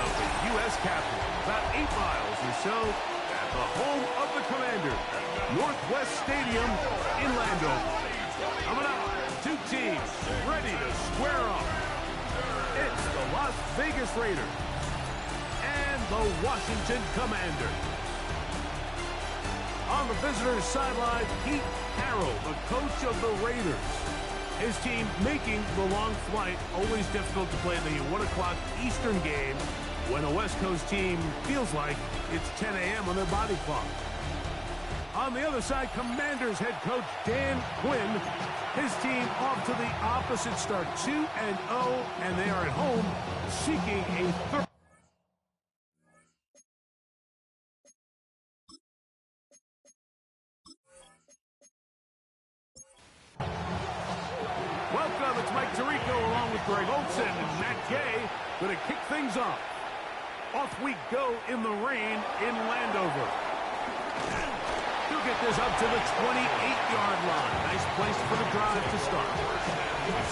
of the U.S. Capitol, about 8 miles or so, at the home of the Commanders, Northwest Stadium in Landover. Coming up, 2 teams ready to square off. It's the Las Vegas Raiders and the Washington Commanders. On the visitors' sideline, Pete Carroll, the coach of the Raiders. His team making the long flight, always difficult to play the 1 o'clock Eastern game when a West Coast team feels like it's 10 a.m. on their body clock. On the other side, Commanders head coach Dan Quinn. His team off to the opposite start, 2-0, and they are at home seeking a third. Welcome, it's Mike Tirico along with Greg Olson and Matt Gay going to kick things off. Off we go in the rain in Landover. He'll get this up to the 28-yard line. Nice place for the drive to start.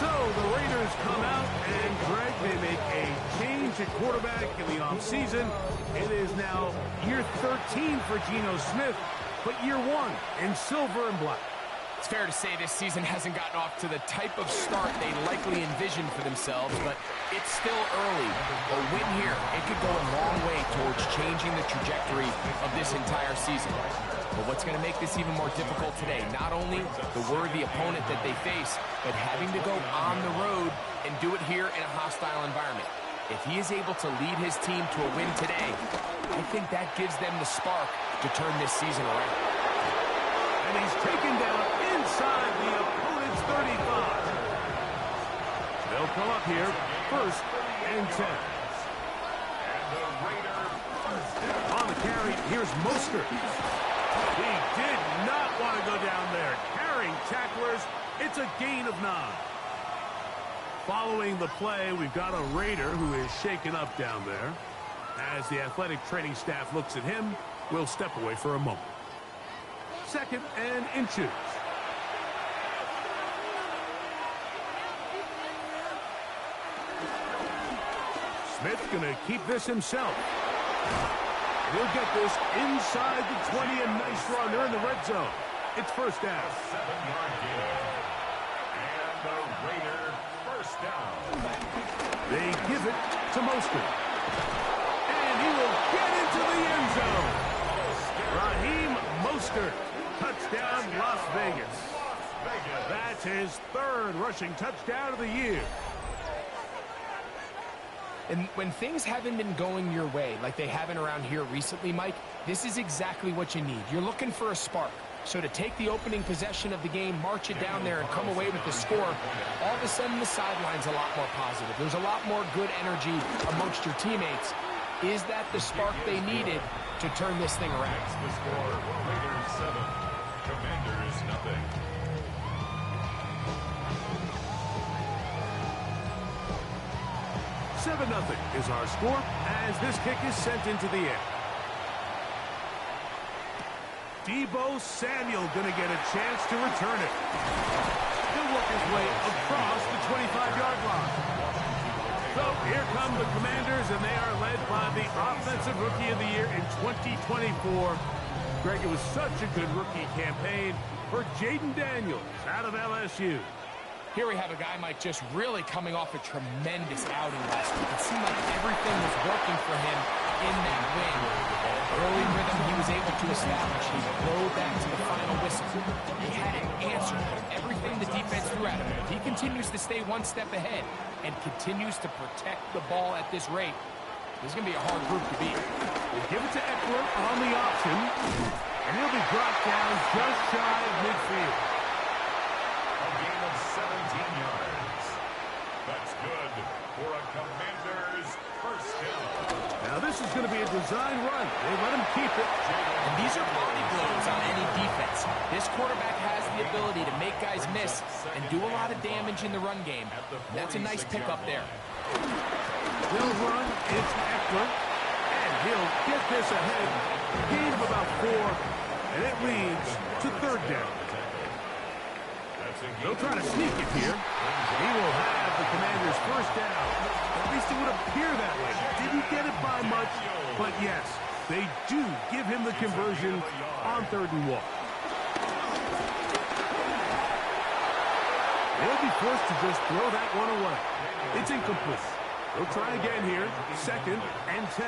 So the Raiders come out, and Greg, they make a change at quarterback in the offseason. It is now year 13 for Geno Smith, but year 1 in silver and black. It's fair to say this season hasn't gotten off to the type of start they likely envisioned for themselves, but it's still early. A win here, it could go a long way towards changing the trajectory of this entire season. But what's going to make this even more difficult today, not only the worthy opponent that they face, but having to go on the road and do it here in a hostile environment. If he is able to lead his team to a win today, I think that gives them the spark to turn this season around. And he's taken down inside the opponent's 35. They'll come up here, 1st and 10. On the carry, here's Mostert. He did not want to go down there. Carrying tacklers, it's a gain of 9. Following the play, we've got a Raider who is shaken up down there. As the athletic training staff looks at him, we'll step away for a moment. 2nd and inches. Smith's going to keep this himself. He'll get this inside the 20, a nice run. They're in the red zone. It's 1st down. 7-yard gain. And the Raider 1st down. They give it to Mostert. And he will get into the end zone. Raheem Mostert. Touchdown, Las Vegas. That's his 3rd rushing touchdown of the year. And when things haven't been going your way, like they haven't around here recently, Mike, this is exactly what you need. You're looking for a spark. So to take the opening possession of the game, march it down there, and come away with the score, all of a sudden the sideline's a lot more positive. There's a lot more good energy amongst your teammates. Is that the spark they needed to turn this thing around? The score, Raiders 7, Commanders nothing. Seven 0 is our score as this kick is sent into the air. Deebo Samuel going to get a chance to return it. He'll work his way across the 25-yard line. So here come the Commanders, and they are led by the Offensive Rookie of the Year in 2024. Greg, it was such a good rookie campaign for Jaden Daniels out of LSU. Here we have a guy, Mike, just really coming off a tremendous outing last week. It seemed like everything was working for him in that win. Early rhythm he was able to establish. He rode that to the final whistle. He had an answer for everything the defense threw at him. If he continues to stay one step ahead and continues to protect the ball at this rate, this is going to be a hard group to beat. They give it to Eckler on the option, and he'll be brought down just shy of midfield. A gain of 17 yards. That's good for a Commanders 1st down. Now this is going to be a design run. They let him keep it. And these are body blows on any defense. This quarterback has the ability to make guys miss and do a lot of damage in the run game. And that's a nice pickup there. They'll run. It's Eckler. And he'll get this ahead. Gain of about 4. And it leads to 3rd down. That's a They'll try to sneak it here. He will have the Commanders' first down. At least it would appear that way. Didn't get it by much, but yes, they do give him the conversion on 3rd and 1. They'll be forced to just throw that one away. It's incomplete. They'll try again here. 2nd and 10.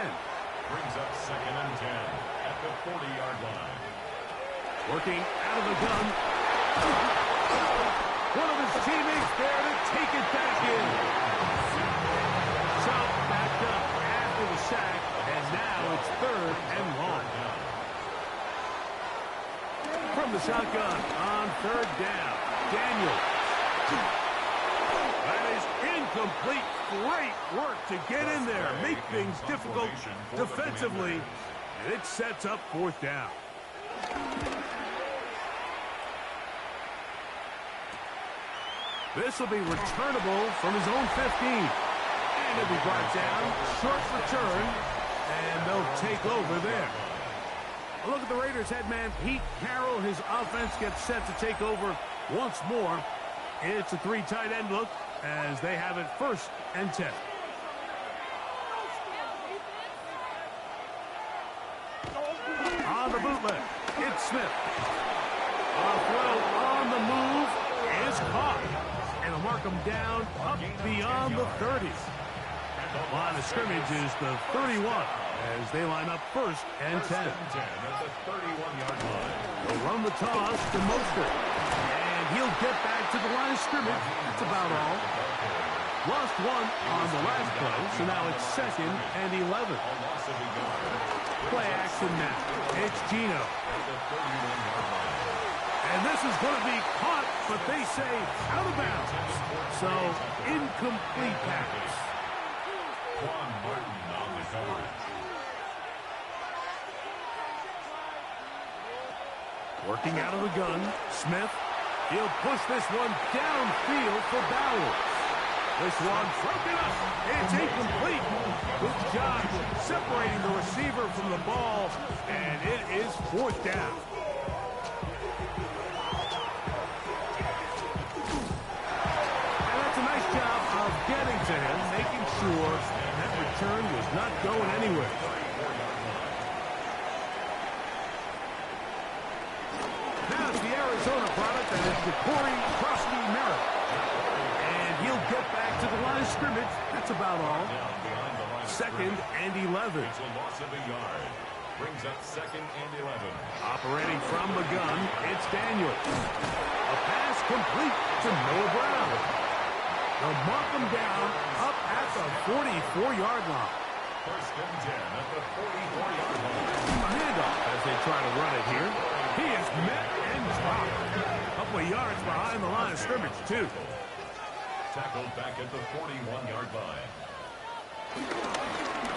Brings up 2nd and 10 at the 40-yard line. Working out of the gun. One of his teammates there to take it back in. So backed up after the sack, and now it's 3rd and long. From the shotgun on 3rd down, Daniel. That is incomplete. Great work to get in there. Make things difficult defensively. And it sets up 4th down. This will be returnable from his own 15. And it'll be brought down. Short return. And they'll take over there. A look at the Raiders head man, Pete Carroll. His offense gets set to take over once more. It's a 3 tight end look as they have it 1st and 10. On the bootleg, it's Smith. A throw on the move is caught. And they'll mark him down up beyond the 30s. Line of scrimmage is the 31 as they line up 1st and 10. At the 31-yard line. They'll run the toss to Mostert. He'll get back to the line of scrimmage. That's about all. Lost 1 on the last play, so now it's 2nd and 11. Play action now. It's Gino. And this is going to be caught, but they say out of bounds. So, incomplete pass. Juan Martin on the coverage. Working out of the gun, Smith. He'll push this one downfield for Bowers. This one broken up. It's incomplete. Good job separating the receiver from the ball, and it is 4th down. And that's a nice job of getting to him, making sure that return was not going anywhere. Now it's the Arizona product, and it's Corey Krusty Merritt. And he'll get back to the line of scrimmage. That's about all. 2nd and 11. It's a loss of a yard. Brings up 2nd and 11. Operating from the gun, it's Daniel. A pass complete to Noah Brown. They'll mark him down up at the 44-yard line. 1st and 10 at the 44-yard line. A handoff as they try to run it here. He is met and dropped. A couple of yards behind the line of scrimmage, too. Tackled back at the 41-yard line.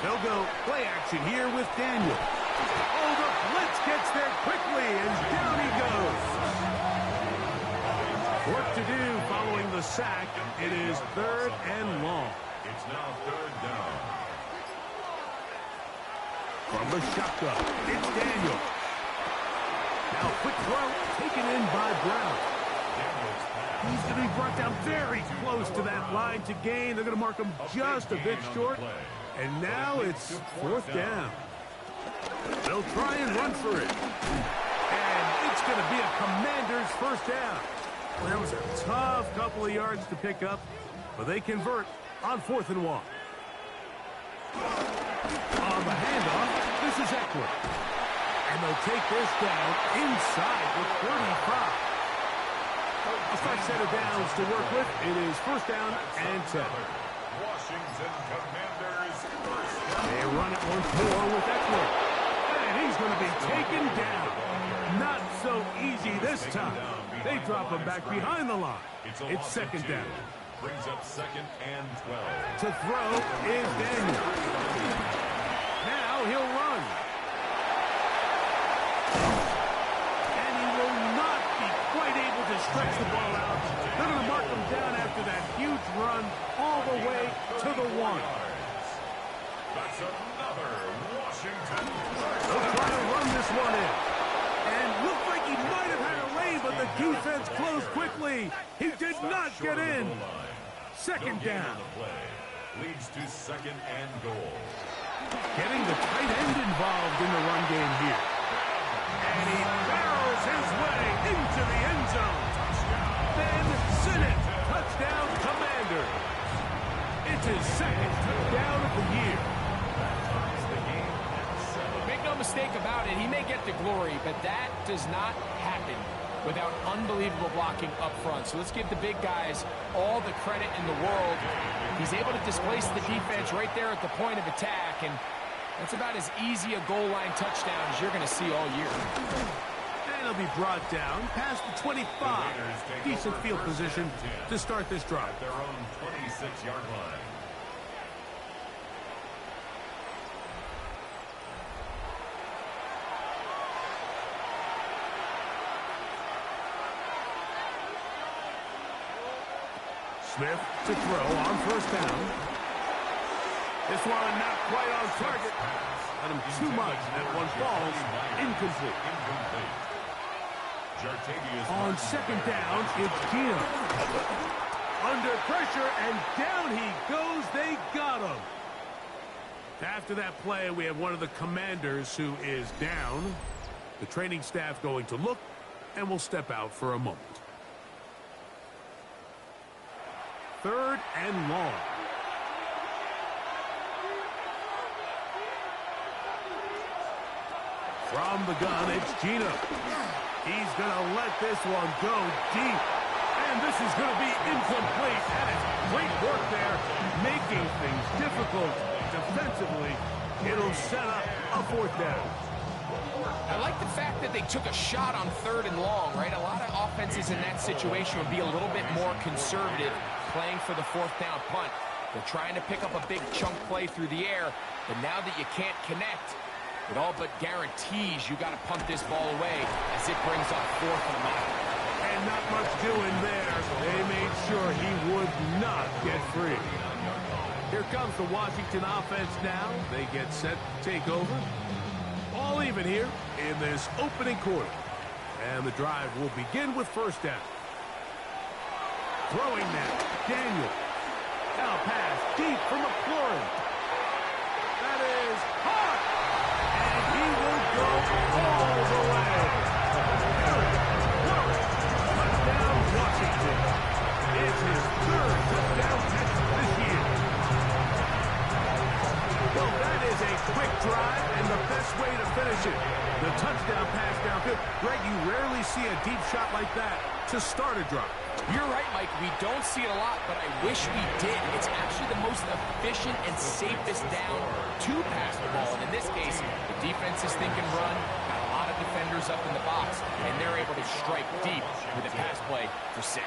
They'll go play action here with Daniel. Oh, the blitz gets there quickly, and down he goes. Work to do following the sack. It is 3rd and long. It's now 3rd down. From the shotgun, it's Daniel. Now quick throw taken in by Brown. He's going to be brought down very close to that line to gain. They're going to mark him just a bit short. And now it's 4th down. They'll try and run for it. And it's going to be a Commander's 1st down. Well, that was a tough couple of yards to pick up, but they convert on 4th and 1. On the handoff, this is Eckler. And they'll take this down inside the 35. A fresh set of downs to work with. It is 1st down and 10. Washington Commanders 1st down. They run it once more with Eckler. And he's going to be taken down. Not so easy this time. They drop him back behind the line. It's 2nd down. Brings up 2nd and 12. To throw is Daniel. Now he'll run. And he will not be quite able to stretch the ball out. They're going to mark him down after that huge run all the way to the 1. That's another Washington. They'll try to run this one in. And looks like he might have had a lane game, but the defense closed quickly. He did not get in. Second down. Leads to second and goal. Getting the tight end involved in the run game here. And he barrels his way into the end zone. Ben Sinnott, touchdown Commanders. It's his second touchdown of the year. Make no mistake about it, he may get the glory, but that does not happen without unbelievable blocking up front. So let's give the big guys all the credit in the world. He's able to displace the defense right there at the point of attack, and that's about as easy a goal line touchdown as you're going to see all year. And he'll be brought down past the 25. Decent field position to start this drive. At their own 26-yard line. Smith to throw on first down. This one not quite on target. Let him too much. That one falls incomplete. On second down, it's Gino. Under pressure, and down he goes. They got him. After that play, we have one of the Commanders who is down. The training staff going to look, and will step out for a moment. Third and long. From the gun, it's Gino. He's going to let this one go deep. And this is going to be incomplete. And it's great work there, making things difficult defensively. It'll set up a fourth down. I like the fact that they took a shot on third and long, right? A lot of offenses in that situation would be a little bit more conservative, playing for the fourth down punt. They're trying to pick up a big chunk play through the air, but now that you can't connect, it all but guarantees you got to punt this ball away as it brings up fourth and a mile. And not much doing there. They made sure he would not get free. Here comes the Washington offense now. They get set to take over. All even here in this opening quarter. And the drive will begin with first down. Throwing now, Daniel. Now pass deep from McLaurin. That is hot. And he will go all the way. Touchdown Washington. It's his third touchdown catch this year. Well, that is a quick drive and the best way to finish it. The touchdown pass downfield. Greg, you rarely see a deep shot like that to start a drive. You're right, Mike. We don't see it a lot, but I wish we did. It's actually the most efficient and safest down to pass the ball. And in this case, the defense is thinking run, got a lot of defenders up in the box, and they're able to strike deep with a pass play for 6.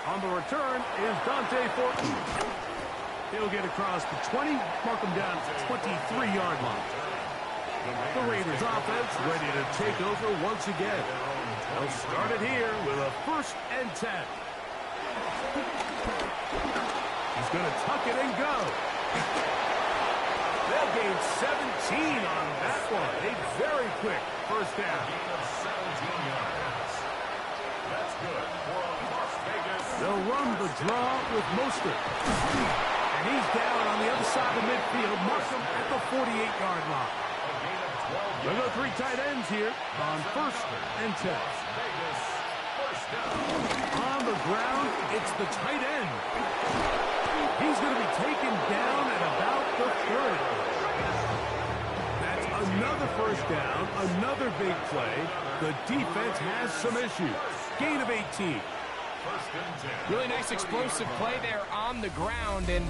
On the return is Dante Fortin. He'll get across the 20, mark him down to the 23-yard line. The Raiders offense ready to take over once again. They'll start it here with a 1st and 10. He's going to tuck it and go. They'll gain 17 on that one. A very quick first down. Gain of 17 yards. That's good for Las Vegas. They'll run the draw with Mostert. And he's down on the other side of midfield. Marks him at the 48-yard line. They'll go 3 tight ends here on 1st and 10. Vegas, first down. On the ground, it's the tight end. He's going to be taken down at about the 30. That's another first down, another big play. The defense has some issues. Gain of 18. First and 10. Really nice explosive play there on the ground, and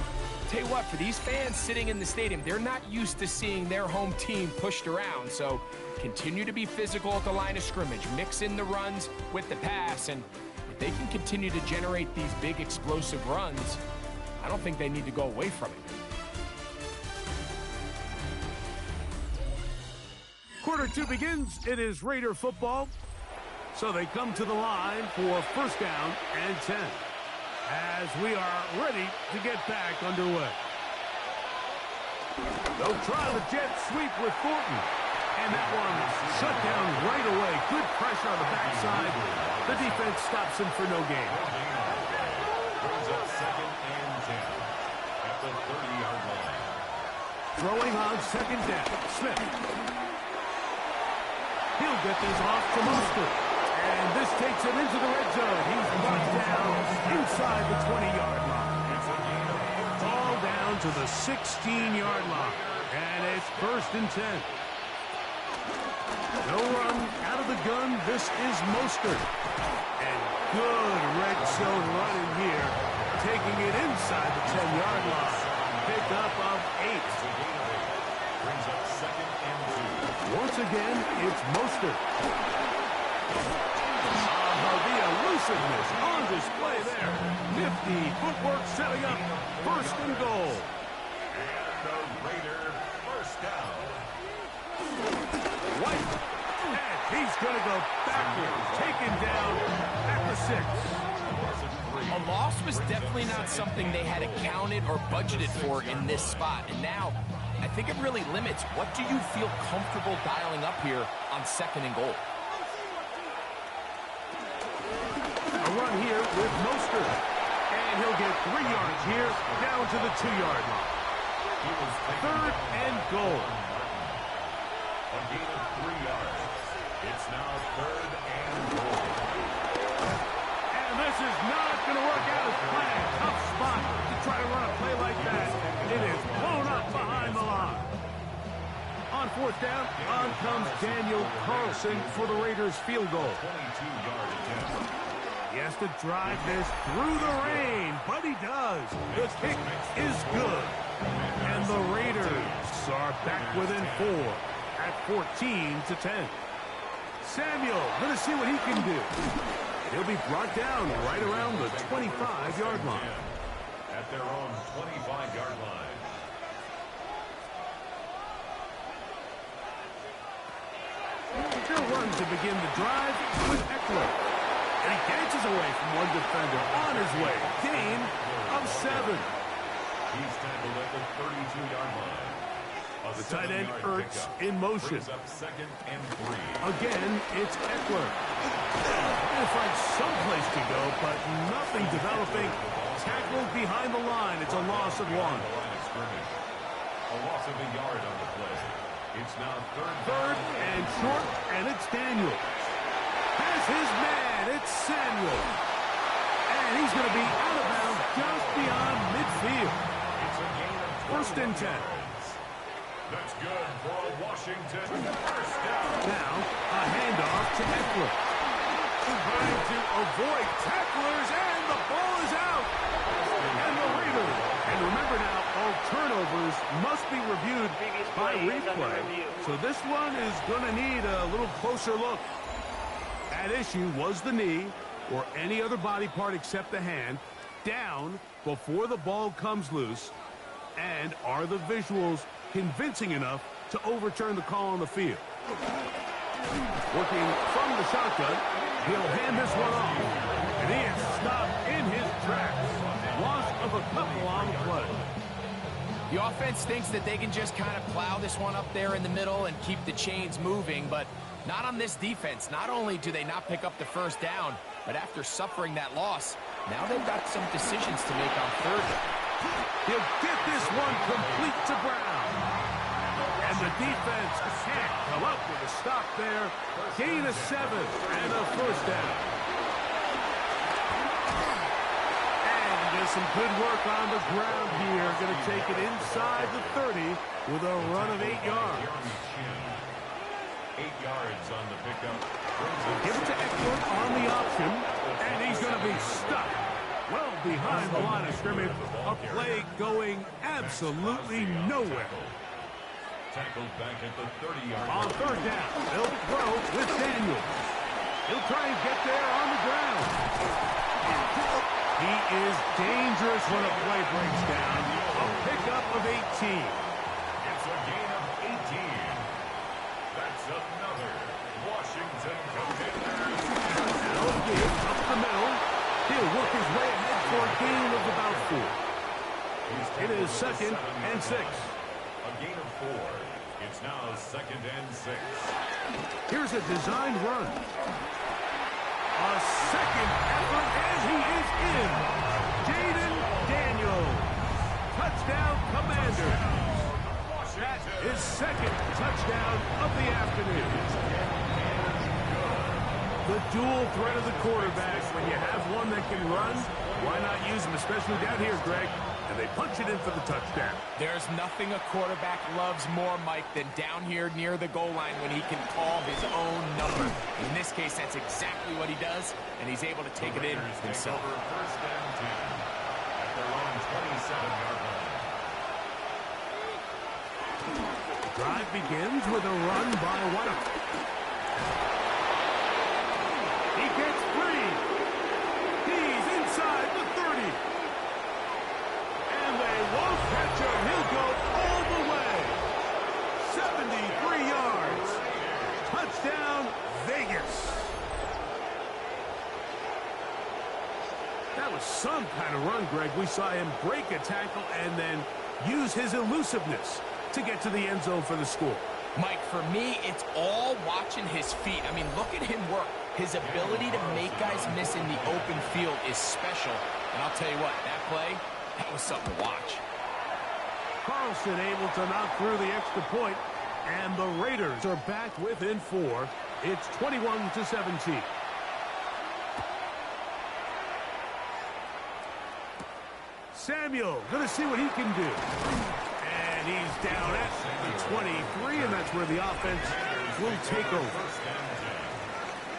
tell you what, for these fans sitting in the stadium, they're not used to seeing their home team pushed around. So continue to be physical at the line of scrimmage. Mix in the runs with the pass. And if they can continue to generate these big explosive runs, I don't think they need to go away from it. Quarter 2 begins. It is Raider football. So they come to the line for first down and 10. As we are ready to get back underway. They'll try the jet sweep with Thornton. And And that one shut down right away. Good pressure on the backside. The defense stops him for no gain. Brings up 2nd and 10 at the 30-yard line. Throwing on 2nd down. Smith. He'll get this off to Mostert. And this takes him into the red zone. He's brought down inside the 20-yard line. Ball down to the 16-yard line. And it's 1st and 10. No run out of the gun. This is Mostert. And good red zone running here. Taking it inside the 10-yard line. Pickup of 8. Brings up 2nd and 2. Once again, it's Mostert. The elusiveness on display there. Nifty footwork setting up 1st and goal. And the Raider first down. White. And he's going to go backwards. Taken down at the 6. A loss was definitely not something they had accounted or budgeted for in this spot. And now, I think it really limits. What do you feel comfortable dialing up here on 2nd and goal? A run here with Mostert. And he'll get 3 yards here, down to the 2-yard line. 3rd and goal. A gain of 3 yards. It's now 3rd and goal. And this is not going to work out as planned. Tough spot to try to run a play like that. It is blown up behind the line. On 4th down, on comes Daniel Carlson for the Raiders' field goal. 22-yard attempt. He has to drive this through the rain, but he does. The kick is good. And the Raiders are back within 4 at 14-10. Samuel going to see what he can do. He'll be brought down right around the 25-yard line. At their own 25-yard line. They'll run to begin the drive with Eckler. And he dances away from one defender on his way. Gain of 7. He's tackled at the 32-yard line. The tight end Ertz in motion. Up 2nd and 3. Again, it's Eckler. He'll find someplace to go, but nothing developing. Tackled behind the line. It's a loss of 1. The line of scrimmage. A loss of a yard on the play. It's now 3rd and short, and it's Daniels. Has his man. It's Samuel. And he's going to be out of bounds just beyond midfield. It's a gain of 1st and 10. That's good for a Washington first down. Now, a handoff to Eckler. Trying to avoid tacklers, and the ball is out. And the Raiders. And remember now, all turnovers must be reviewed by replay. So this one is going to need a little closer look. At issue was the knee, or any other body part except the hand, down before the ball comes loose. And are the visuals convincing enough to overturn the call on the field? Working from the shotgun, he'll hand this one off. And he is stopped in his tracks. Loss of a couple on the play. The offense thinks that they can just kind of plow this one up there in the middle and keep the chains moving, but not on this defense. Not only do they not pick up the 1st down, but after suffering that loss, now they've got some decisions to make on 3rd. He'll get this one complete to Brown. And the defense can't come up with a stop there. Gain of 7 and a 1st down. And there's some good work on the ground here. Going to take it inside the 30 with a run of 8 yards. 8 yards on the pickup. Give it to Eckler on the option. And he's going to be stuck well behind the line of scrimmage. A play going absolutely nowhere. Tackled back at the 30-yard On 3rd down, they'll throw with Daniels. He'll try and get there on the ground. He is dangerous when a play breaks down. A pickup of 18. It's a gain of 18. That's another Washington Commanders. They'll give up the middle. He'll work his way ahead for a gain of about 4. It is 2nd and 6. A gain of 4. It's now second and 6. Here's a designed run. A second effort, and he is in. Jaden Daniels. Touchdown, Commanders. That is second touchdown of the afternoon. The dual threat of the quarterback. When you have one that can run, why not use him, especially down here, Greg? And they punch it in for the touchdown. There's nothing a quarterback loves more, Mike, than down here near the goal line when he can call his own number. In this case, that's exactly what he does, and he's able to take it in himself. First and 10 at their own 27-yard line. The drive begins with a run by White. He gets free. He's inside the 30. And they won't catch him. He'll go all the way. 73 yards. Touchdown, Vegas. That was some kind of run, Greg. We saw him break a tackle and then use his elusiveness to get to the end zone for the score. Mike, for me, it's all watching his feet. I mean, look at him work. His ability to make guys miss in the open field is special. And I'll tell you what, that play, that was something to watch. Carlson able to knock through the extra point, and the Raiders are back within 4. It's 21-17. Samuel going to see what he can do. And he's down at the 23, and that's where the offense will take over.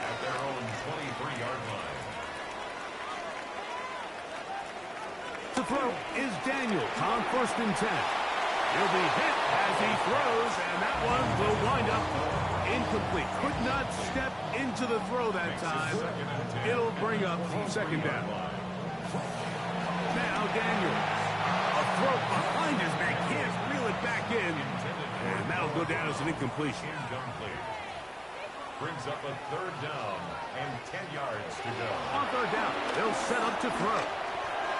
At their own 23-yard line. To throw is Daniels on 1st and 10. He'll be hit as he throws, and that one will wind up incomplete. Could not step into the throw that time. It'll bring up 2nd down. Now Daniels. A throw behind his man. Can't reel it back in. And that'll go down as an incompletion. Incomplete. Brings up a 3rd down and 10 yards to go. On 3rd down, they'll set up to throw.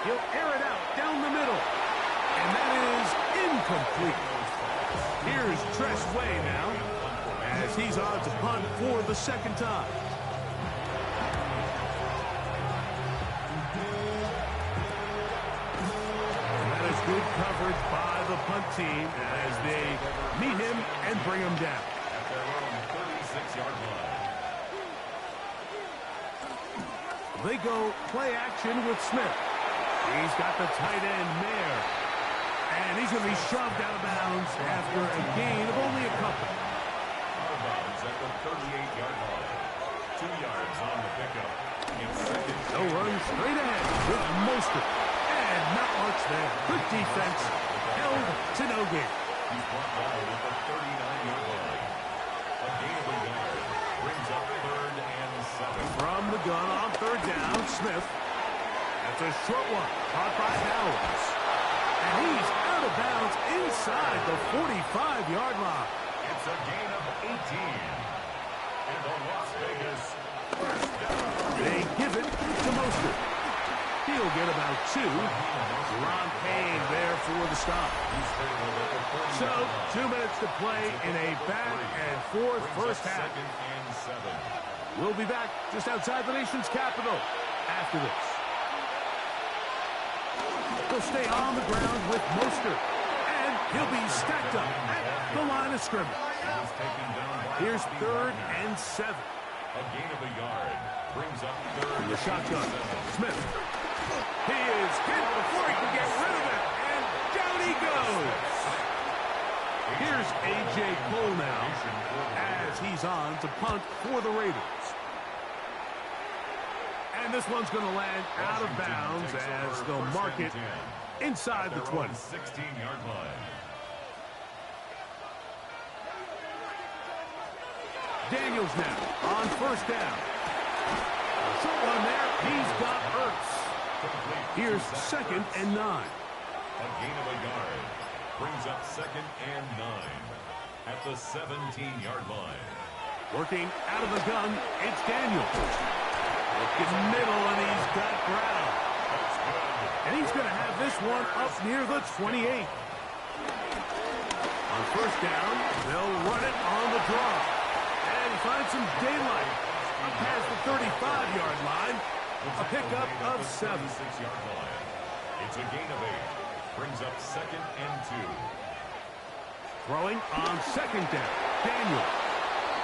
He'll air it out down the middle. And that is incomplete. Here's Tress Way now as he's on to punt for the 2nd time. That is good coverage by the punt team as they meet him and bring him down. At their own 36-yard line. They go play action with Smith. He's got the tight end, Mayer. And he's going to be shoved out of bounds after a gain of only a couple. Out of bounds at the 38-yard line. 2 yards on the pickup. They'll run straight ahead with Mostert. And not much there. Good defense. Held to no gain. He's brought down at the 39-yard line. A gain of a yard. Brings up 3rd and 7. From the gun on 3rd down, Smith. That's a short one. Caught by Howells. And he's out of bounds inside the 45-yard line. It's a gain of 18. And the Las Vegas first down. They give it to Mostert. He'll get about 2. Ron Payne there for the stop. So, 2 minutes to play in a back-and-forth first half. 2nd and 7. We'll be back just outside the nation's capital after this. He'll stay on the ground with Mostert. And he'll be stacked up at the line of scrimmage. Here's 3rd and 7. A gain of a yard. Brings up 3rd. In the shotgun, Smith. He is hit before he can get rid of it. And down he goes. Here's A.J. Cole now as he's on to punt for the Raiders. And this one's going to land out of bounds as they'll mark it inside the 20. 16-yard line. Daniels now on 1st down. Short one there. He's got Ertz. Here's 2nd and 9. A gain of a yard. Brings up 2nd and 9 at the 17-yard line. Working out of the gun, it's Daniels. Looking middle, and he's got Brown. And he's going to have this one up near the 28. On On first down, they'll run it on the draw. And find some daylight up past the 35-yard line. A pickup of 7. It's a gain of 8. Brings up 2nd and 2. Throwing on second down. Daniel.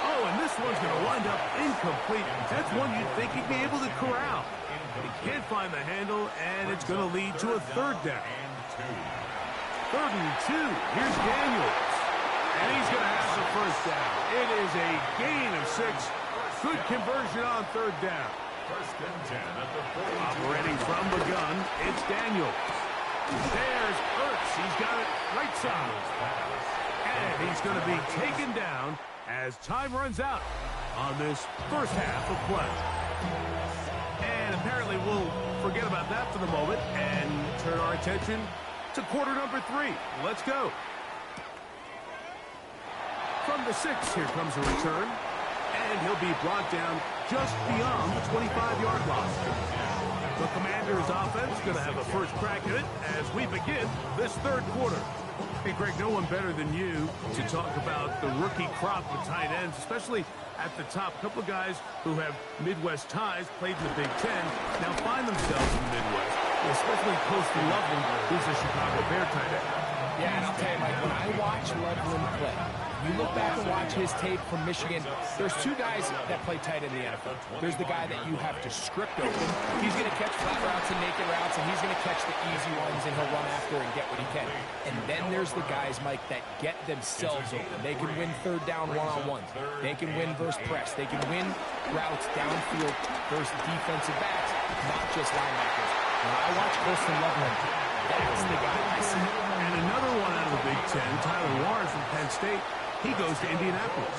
Oh, and this one's going to wind up incomplete. That's one you'd think he'd be able to corral. But he can't find the handle, and it's going to lead to a third down. 3rd and 2. Here's Daniels. And he's going to have the first down. It is a gain of 6. Good conversion on third down. 1st and 10 at the 42. Operating from the gun, it's Daniels. There's Ertz. He's got it right side. And he's going to be taken down as time runs out on this first half of play. And apparently we'll forget about that for the moment and turn our attention to quarter number 3. Let's go. From the 6, here comes a return. And he'll be brought down just beyond the 25-yard line. The Commanders' offense going to have a first crack at it as we begin this third quarter. Hey, Greg, no one better than you to talk about the rookie crop of tight ends, especially at the top. A couple of guys who have Midwest ties, played in the Big Ten, now find themselves in the Midwest, especially Coastal Loveland, who's a Chicago Bear tight end. Yeah, and I'll tell you, Mike, when I watch Loveland play, you look back and watch his tape from Michigan, there's 2 guys that play tight in the NFL. There's the guy that you have to script open. He's going to catch flat routes and naked routes, and he's going to catch the easy ones, and he'll run after and get what he can. And then there's the guys, Mike, that get themselves open. They can win third down one-on-ones. They can win versus press. They can win routes downfield versus defensive backs, not just linebackers. When I watch Coastal Loveland, that's the guy I see. And another one out of the Big Ten, Tyler Warren from Penn State. He goes to Indianapolis.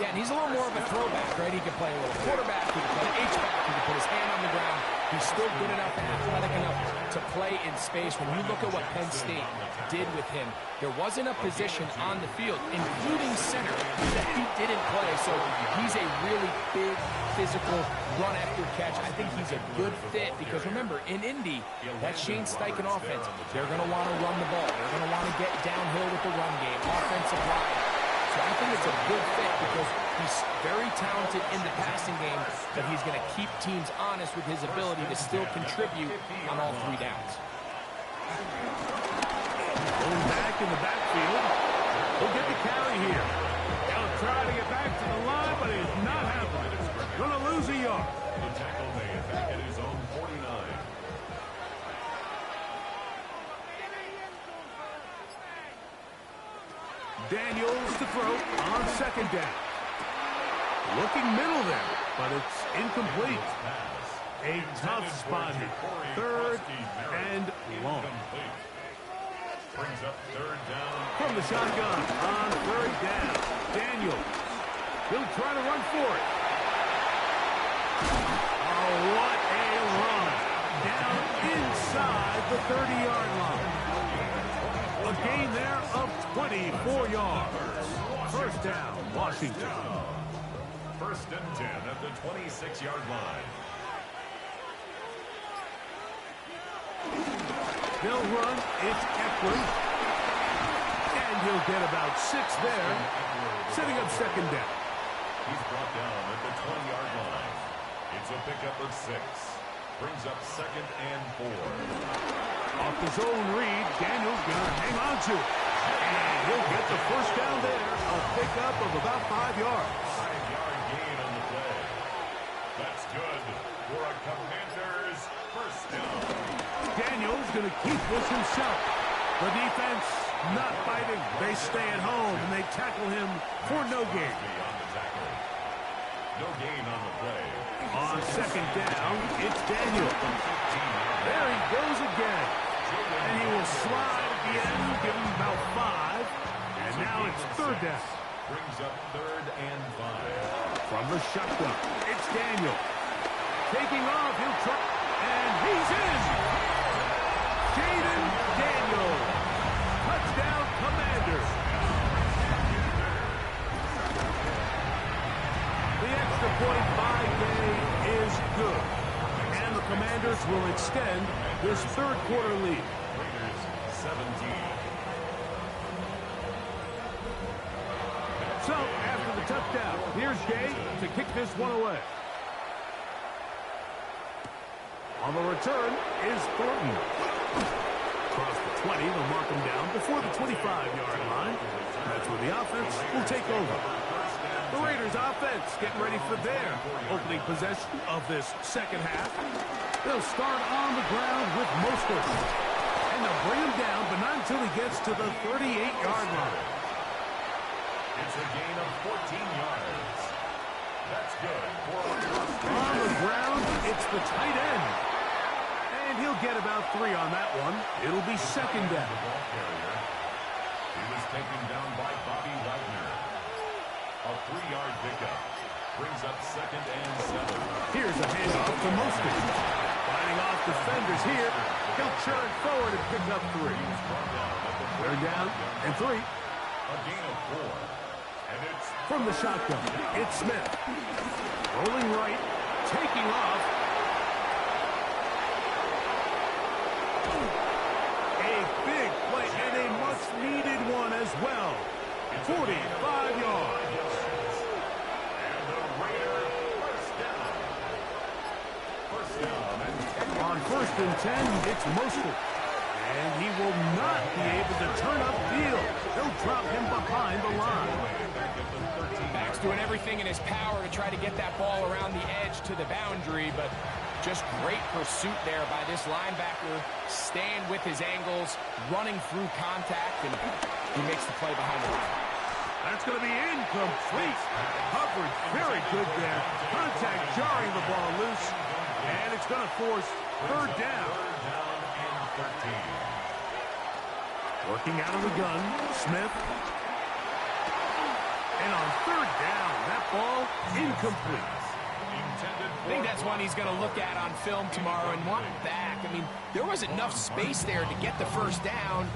Yeah, and he's a little more of a throwback, right? He can play a little quarterback, he can play H-back, he can put his hand on the ground. He's still good enough and athletic enough to play in space. When you look at what Penn State did with him, there wasn't a position on the field, including center, that he didn't play. So he's a really big, physical, run-after-catch. I think he's a good fit because, remember, in Indy, that Shane Steichen offense, they're going to want to run the ball. They're going to want to get downhill with the run game, offensive line. So I think it's a good fit because he's very talented in the passing game, but he's going to keep teams honest with his ability to still contribute on all 3 downs. Going back in the backfield. He'll get the carry here. They'll try to get back to the line, but it's not happening. Going to lose a yard. The tackle made back at his own 49. Daniels to throw on second down. Looking middle there, but it's incomplete. A tough spot here. 3rd and long. Brings up 3rd down. From the shotgun on 3rd down. Daniels. He'll try to run for it. Oh, what a run. Down inside the 30-yard line. A gain there of 24 yards. First down, Washington. 1st and 10 at the 26-yard line. They'll run. It's Eckler. And he'll get about 6 there. Setting up second down. He's brought down at the 20-yard line. It's a pickup of 6. Brings up 2nd and 4. Off the zone read, Daniels gonna hang on to it. And he'll get the first down there. A pickup of about 5 yards. 5-yard gain on the play. That's good for a Commanders first down. Daniels gonna keep this himself. The defense not fighting. They stay at home and they tackle him for no gain. On the tackle. No gain on the play. On second down, it's Daniels. There he goes again. And he will slide at the end, give him about 5. And now it's 3rd down. Brings up 3rd and 5. From the shotgun, it's Daniel. Taking off, he'll try. And he's in. Jaden Daniel. Touchdown, Commanders. The extra point by Day is good. And the Commanders will extend this 3rd quarter lead. Raiders 17. So, after the touchdown, here's Gay to kick this one away. On the return is Thornton. Across the 20, they'll mark him down before the 25-yard line. That's where the offense will take over. The Raiders offense getting ready for their opening possession of this second half. They'll start on the ground with Mostert. And they'll bring him down, but not until he gets to the 38-yard line. It's a gain of 14 yards. That's good for a first down. On the ground, it's the tight end. And he'll get about 3 on that one. It'll be second down. He was taken down by Bobby Wagner. A 3-yard pickup brings up second and 7. Here's a handoff to Mostert. Fighting off defenders here. He'll churn forward and pick up 3. They're down and 3. A gain of 4. And it's From the shotgun, it's Smith. Rolling right, taking off. A big play and a much-needed one as well. 45 yards. and the Raider first down. First down and 10. On first and 10, it's Mostert. And he will not be able to turn upfield. They'll drop him behind the line. Back's doing everything in his power to try to get that ball around the edge to the boundary, but just great pursuit there by this linebacker, staying with his angles, running through contact, and he makes the play behind the line. That's going to be incomplete. Coverage very good there. Contact jarring the ball loose. And it's going to force third down. Third down and 13. Working out of the gun, Smith. And on third down, that ball incomplete. I think that's one he's going to look at on film tomorrow and want it back. I mean, there was enough space there to get the first down.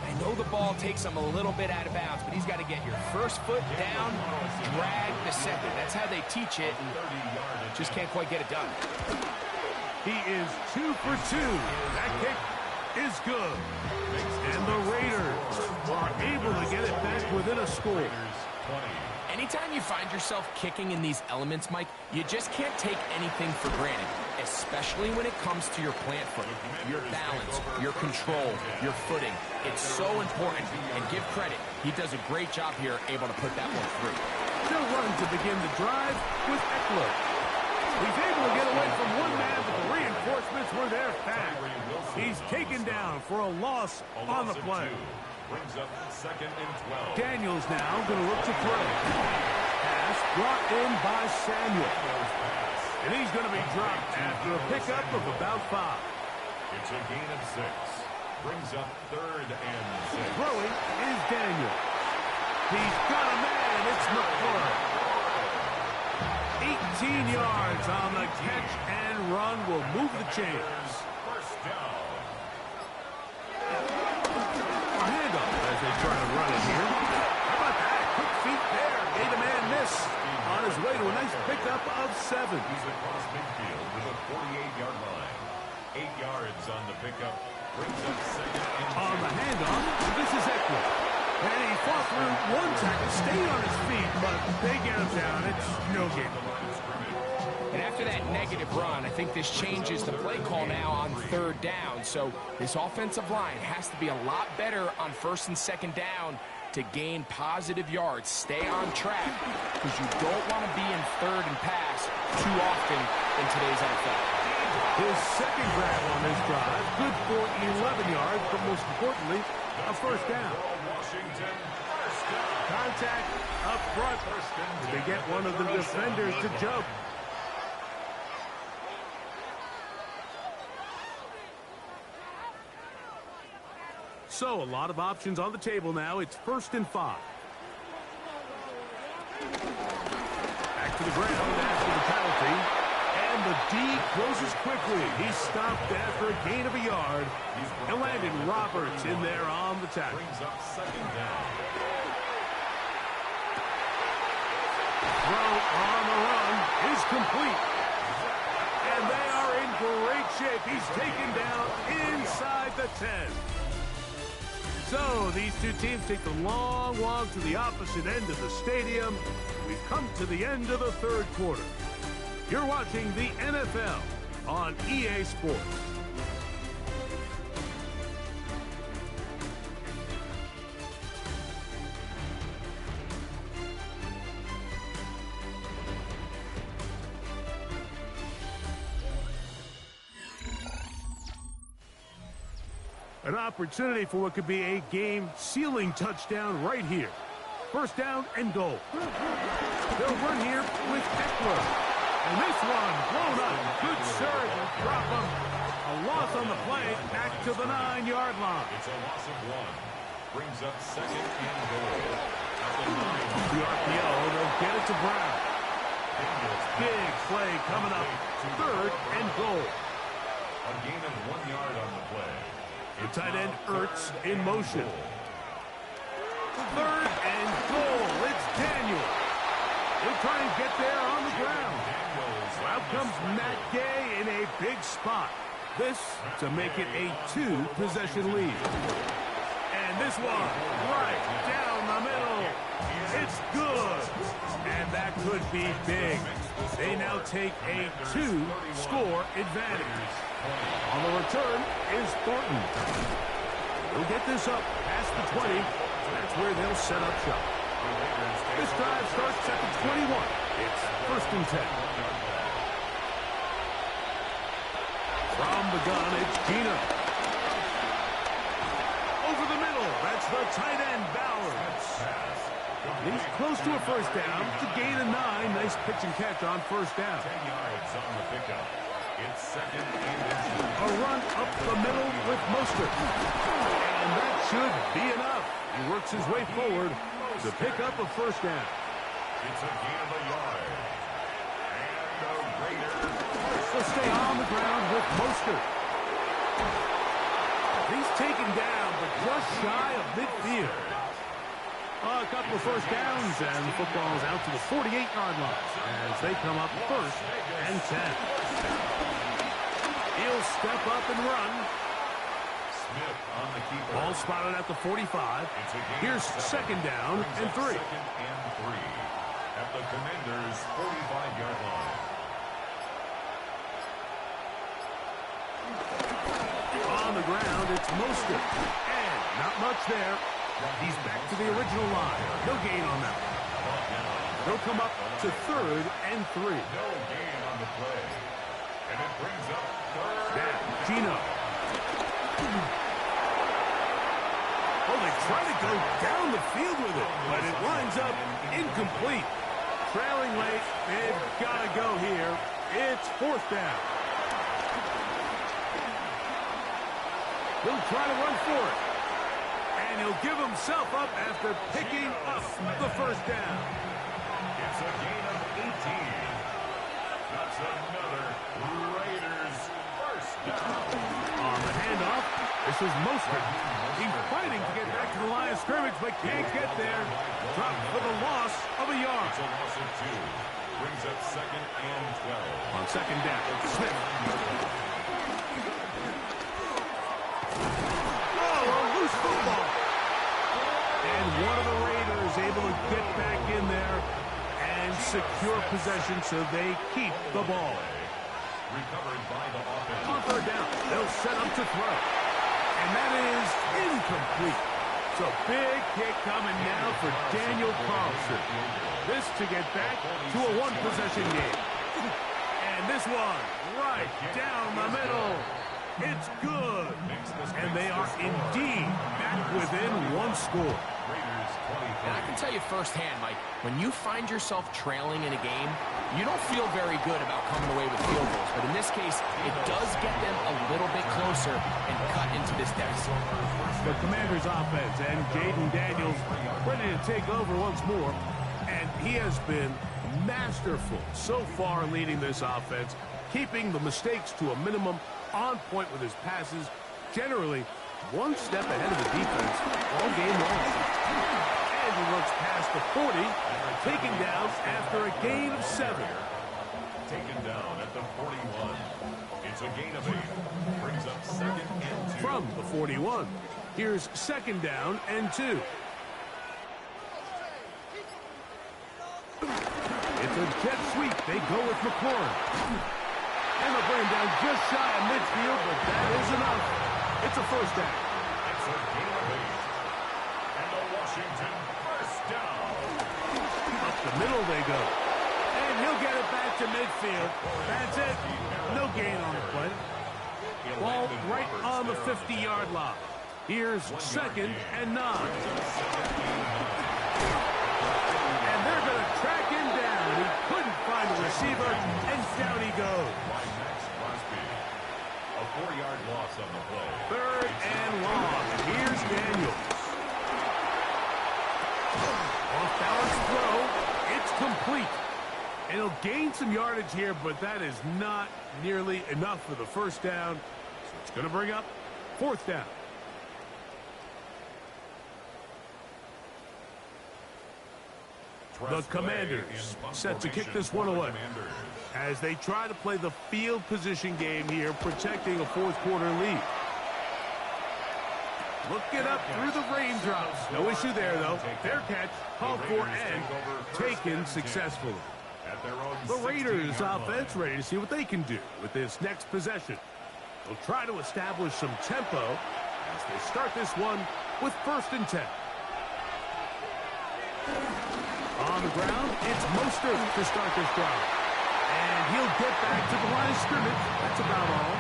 I know the ball takes him a little bit out of bounds, but he's got to get your first foot down, drag the second. That's how they teach it, and just can't quite get it done. He is 2 for 2. That kick is good. And the Raiders are able to get it back within a score. Anytime you find yourself kicking in these elements, Mike, you just can't take anything for granted, especially when it comes to your plant foot, your balance, your control, your footing. It's so important, and give credit. He does a great job here, able to put that one through. They'll run to begin the drive with Eckler. He's able to get away from one man, but the reinforcements were there fast. He's taken down for a loss on the play. Brings up second and 12. Daniels now going to look to throw. Pass brought in by Samuel. And he's going to be dropped after a pickup of about 5. It's a gain of 6. Brings up third and 6. Throwing is Daniel. He's got a man. It's McClure. 18 yards on the catch and run will move the chains. First down. A handoff as they try to run it here. How about that? Quick feet there. Made a man miss. On his way to a nice pickup of 7. He's across midfield to the 48-yard line. 8 yards on the pickup. Brings up second and 2. On the handoff, this is Eckler. And he fought through one tackle, stayed on his feet, but they get him down. It's no game. And after that negative run, I think this changes the play call now on third down. So this offensive line has to be a lot better on first and second down to gain positive yards. Stay on track, because you don't want to be in third and pass too often in today's NFL. His second grab on this drive, good for 11 yards, but most importantly, a first down. Washington, first down. Contact up front. They get one of the defenders to jump. So, a lot of options on the table now. It's first and 5. Back to the ground after the penalty. And the D closes quickly. He's stopped after a gain of a yard. And Landon Roberts in there on the tackle. Brings up second down. Throw on the run is complete. And they are in great shape. He's taken down inside the 10. So these two teams take the long walk to the opposite end of the stadium. We've come to the end of the third quarter. You're watching the NFL on EA Sports. An opportunity for what could be a game-sealing touchdown right here. First down and goal. They'll run here with Eckler. And this one blown up. Good serve and drop him. A loss on the play back to the 9-yard line. It's a loss of 1. Brings up second and goal. At the 9. The RPO, they'll get it to Brown. Big play coming up. Third and goal. A gain of 1 yard on the play. The tight end Ertz in motion. Third and goal. It's Daniel. He'll try and get there on the ground. Out comes Matt Gay in a big spot. This to make it a 2-possession lead. And this one right down the middle. It's good. And that could be big. They now take a 2-score advantage. On the return is Thornton. He'll get this up past the 20. That's where they'll set up shop. This drive starts at the 21. It's first and 10. From the gun, it's Gino. Over the middle, that's the tight end, Bowers. He's close to a first down to gain a 9. Nice pitch and catch on first down. 10 yards on the pickup. It's second and 2. A run up the middle with Mostert. And that should be enough. He works his way forward to pick up a first down. It's a gain of a yard. And the Raiders. So stay on the ground with Mostert. He's taken down, but just shy of midfield. A couple of first downs, and the football's out to the 48-yard line as they come up first and 10. He'll step up and run. Smith on the keeper. Ball spotted at the 45. Here's second down and 3. Second and 3 at the Commanders' 45-yard line. On the ground, it's Mostert. And not much there. He's back to the original line. No gain on that. They'll come up to third and 3. No gain on the play. And it brings up third. Now, Gino. Oh, they try to go down the field with it, but it winds up incomplete. Trailing late, they've got to go here. It's fourth down. He'll try to run for it. And he'll give himself up after picking up the first down. It's a gain of 18. That's another Raiders first down. On the handoff, this is Mostert. He's fighting to get back to the line of scrimmage, but can't get there. Dropped for the loss of a yard. It's a loss of 2. Brings up second and 12. On second down, Smith. Oh, a loose football. And one of the Raiders able to get back in there and secure possession so they keep the ball. Recovered by the offense. On third down, they'll set up to throw. And that is incomplete. So big kick coming now for Daniel Carlson. This to get back to a one-possession game. And this one right down the middle. It's good. And they are indeed back within one score. And I can tell you firsthand, Mike, when you find yourself trailing in a game, you don't feel very good about coming away with field goals. But in this case, it does get them a little bit closer and cut into this deficit. The Commanders' offense and Jaden Daniels ready to take over once more. And he has been masterful so far leading this offense, keeping the mistakes to a minimum, on point with his passes, generally one step ahead of the defense all game long. And he looks past the 40, taken down after a gain of 7. Taken down at the 41. It's a gain of 8. Brings up second and 2. From the 41. Here's 2nd down and 2. It's a jet sweep. They go with McLaurin. And they'll bring him down just shy of midfield, but that is enough. It's a 1st down. It's a gain of 8. And the Washington 1st down. Up the middle they go. And he'll get it back to midfield. That's it. No gain on the play. Ball right on the 50-yard line. Here's 2nd and 9. And they're going to track him down. He couldn't find the receiver, and down he goes. A 4-yard loss on the play. 3rd and long. Here's Daniels. Off-balance throw. It's complete. And he'll gain some yardage here, but that is not nearly enough for the 1st down. So it's going to bring up 4th down. The Commanders set to kick this one away as they try to play the field position game here, protecting a 4th quarter lead. Look it up through the raindrops. No issue there, though. Fair catch, called for, and taken successfully. The Raiders offense ready to see what they can do with this next possession. They'll try to establish some tempo as they start this one with 1st and 10. On the ground, it's Mostert to start this drive. And he'll get back to the line of scrimmage. That's about all.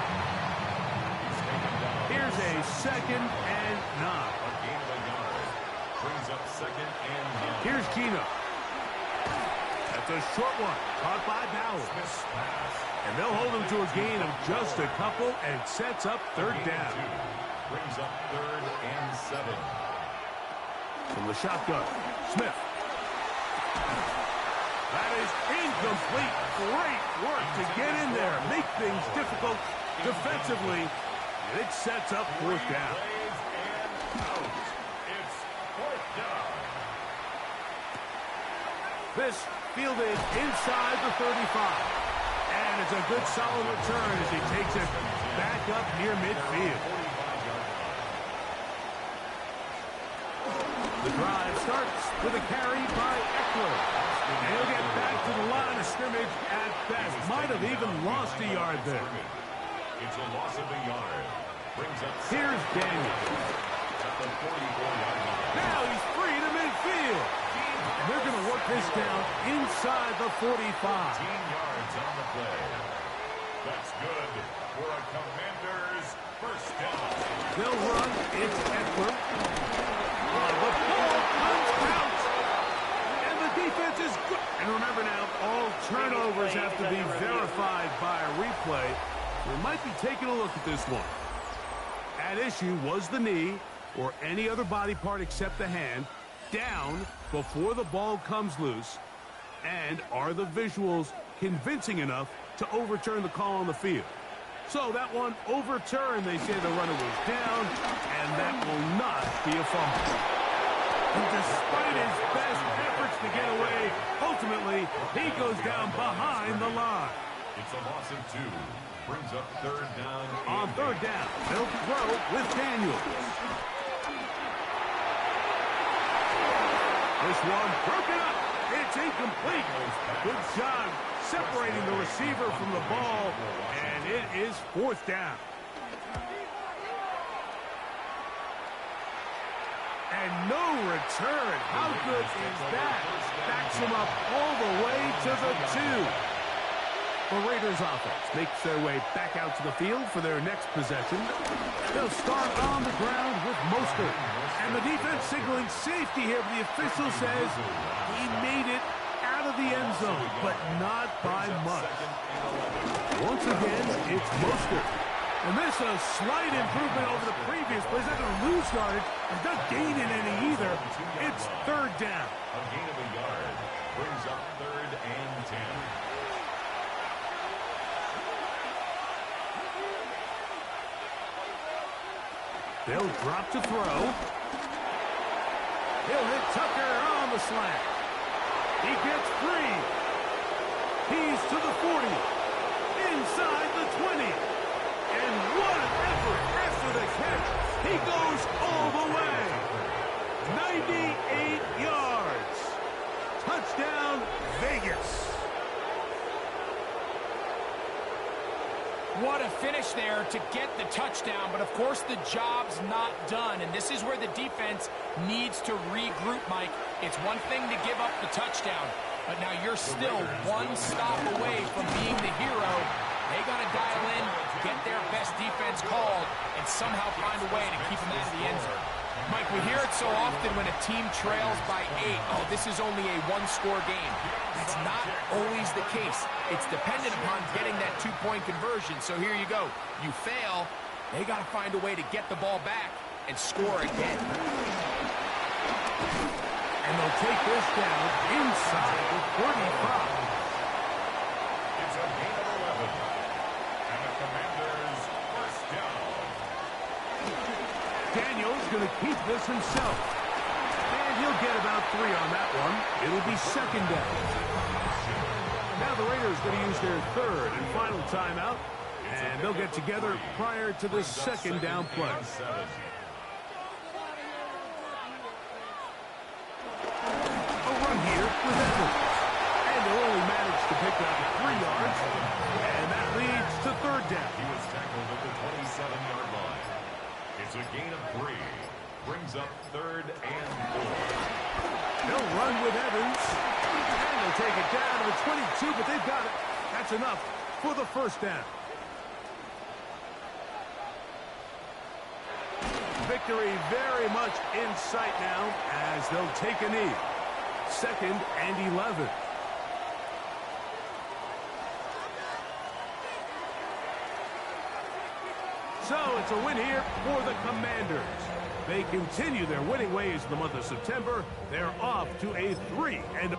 Here's a 2nd and 9. Brings up 2nd and 9. Here's Gino. That's a short one, caught by Bowers. And they'll hold him to a gain of just a couple, and sets up 3rd down. Brings up 3rd and 7. From the shotgun, Smith. That is incomplete. Great work to get in there, make things difficult defensively. And it sets up 4th down. It's 4th down. This fielded inside the 35. And it's a good solid return as he takes it back up near midfield. The drive starts with a carry by Eckler. And he'll get back to the line of scrimmage at best. Might have even lost a yard there. It's a loss of a yard. Brings up Here's Daniels. at the 44-yard line. Now he's free to midfield. And they're going to work this down inside the 45. 15 yards on the play. That's good for a Commanders 1st down. They'll run. It's Eckler. The ball comes out. And the defense is good. And remember now, all turnovers have to be verified by a replay. We might be taking a look at this one. At issue was the knee or any other body part except the hand down before the ball comes loose. And are the visuals convincing enough to overturn the call on the field? So that one overturned. They say the runner was down, and that will not be a fumble. And despite his best efforts to get away, ultimately he goes down behind the line. It's a loss of 2. Brings up 3rd down. On 3rd down, they'll throw with Daniels. This one broken up. It's incomplete. Good job separating the receiver from the ball, and it is 4th down. And no return. How good is that? Backs him up all the way to the 2. The Raiders offense makes their way back out to the field for their next possession. They'll start on the ground with Mostert. And the defense signaling safety here. The official says he made it out of the end zone, but not by much. Once again, it's Mostert. And this is a slight improvement over the previous play. He's not going to lose yardage. He's not gaining any either. It's 3rd down. A gain of a yard. Brings up 3rd and 10. They'll drop to throw. He'll hit Tucker on the slant. He gets free. He's to the 40. Inside the 20. And what an effort after the catch. He goes all the way. 98 yards. Touchdown, Vegas. What a finish there to get the touchdown, but of course the job's not done, and this is where the defense needs to regroup, Mike. It's one thing to give up the touchdown, but now you're still one stop away from being the hero. They got to dial in, get their best defense called, and somehow find a way to keep them out of the end zone. Mike, we hear it so often when a team trails by 8. Oh, this is only a one-score game. That's not always the case. It's dependent upon getting that two-point conversion. So here you go. You fail, they got to find a way to get the ball back and score again. And they'll take this down inside the 35. It's a gain of 11. And the Commanders first down. Daniel's going to keep this himself. And he'll get about 3 on that one. It'll be second down. Now the Raiders going to use their third and final timeout. And they'll get together prior to the second down play. A run here with Evans. And they'll only manage to pick up 3 yards. And that leads to third down. He was tackled at the 27-yard line. It's a gain of 3. Brings up third and 4. They'll run with Evans. And they'll take it down to the 22, but they've got it. That's enough for the first down. Victory very much in sight now as they'll take a knee. Second and 11. So it's a win here for the Commanders. They continue their winning ways in the month of September. They're off to a 3-0.